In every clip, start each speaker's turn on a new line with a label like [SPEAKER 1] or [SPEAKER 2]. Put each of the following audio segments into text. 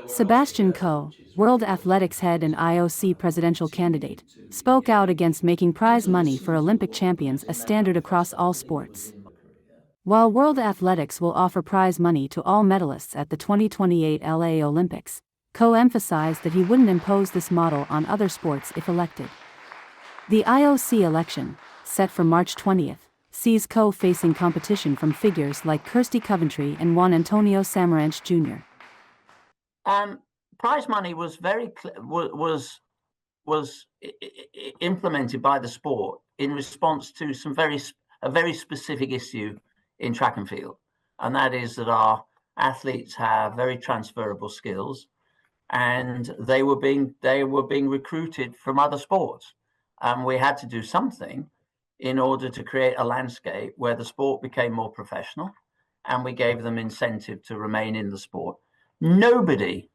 [SPEAKER 1] Sebastian Coe, World Athletics head and IOC presidential candidate, spoke out against making prize money for Olympic champions a standard across all sports. While World Athletics will offer prize money to all medalists at the 2028 LA Olympics, Coe emphasized that he wouldn't impose this model on other sports if elected. The IOC election, set for March 20th, sees Coe facing competition from figures like Kirsty Coventry and Juan Antonio Samaranch Jr.
[SPEAKER 2] Prize money was implemented by the sport in response to a very specific issue in track and field, and that is that our athletes have very transferable skills, and they were being recruited from other sports, and we had to do something in order to create a landscape where the sport became more professional, and we gave them incentive to remain in the sport. Nobody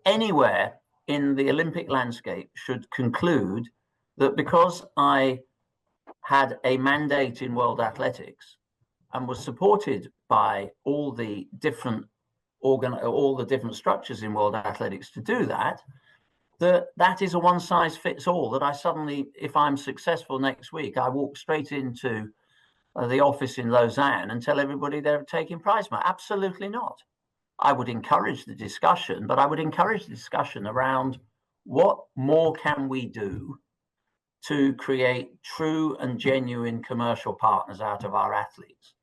[SPEAKER 2] anywhere in the Olympic landscape should conclude that because I had a mandate in World Athletics and was supported by all the different structures in World Athletics to do that, that is a one-size-fits-all, that I suddenly, if I'm successful next week, I walk straight into the office in Lausanne and tell everybody they're taking prize money. Absolutely not. I would encourage the discussion, but I would encourage the discussion around what more can we do to create true and genuine commercial partners out of our athletes.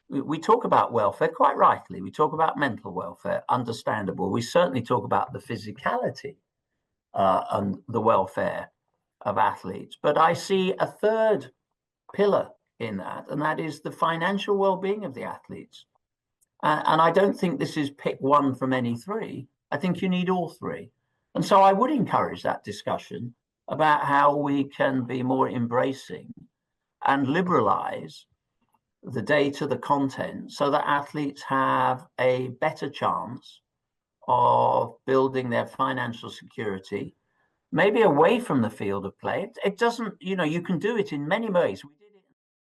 [SPEAKER 2] We talk about welfare, quite rightly. We talk about mental welfare, understandable. We certainly talk about the physicality and the welfare of athletes. But I see a third pillar in that, and that is the financial well-being of the athletes. And I don't think this is pick one from any three. I think you need all three. And so I would encourage that discussion about how we can be more embracing and liberalize the data, the content, so that athletes have a better chance of building their financial security, maybe away from the field of play. It doesn't, you can do it in many ways. We did it.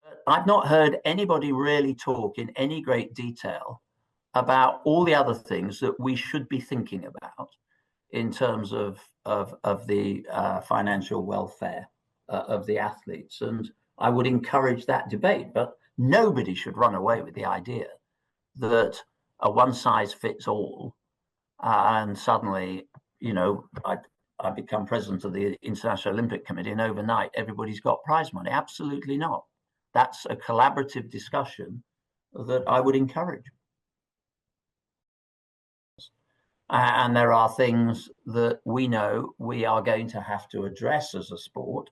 [SPEAKER 2] But I've not heard anybody really talk in any great detail about all the other things that we should be thinking about in terms of the financial welfare of the athletes. And I would encourage that debate, but nobody should run away with the idea that a one size fits all, and suddenly, I become president of the International Olympic Committee, and overnight everybody's got prize money. Absolutely not. That's a collaborative discussion that I would encourage. And there are things that we know we are going to have to address as a sport,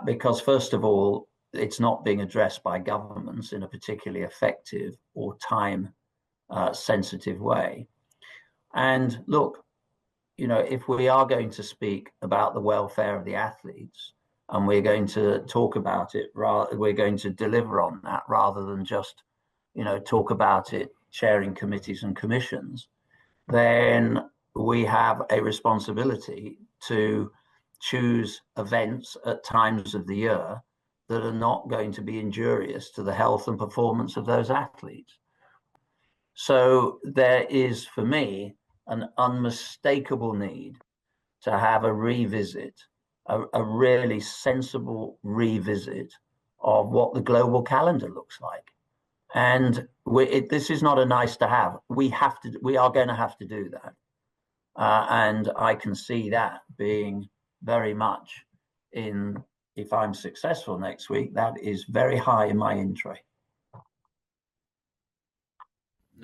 [SPEAKER 2] because first of all, it's not being addressed by governments in a particularly effective or time sensitive way. And look, if we are going to speak about the welfare of the athletes, and we're going to talk about it, we're going to deliver on that rather than just, talk about it, chairing committees and commissions, then we have a responsibility to choose events at times of the year that are not going to be injurious to the health and performance of those athletes. So there is, for me, an unmistakable need to have a revisit, a really sensible revisit of what the global calendar looks like. And this is not a nice to have. We are going to have to do that. And I can see that being very much if I'm successful next week, that is very high in my in tray.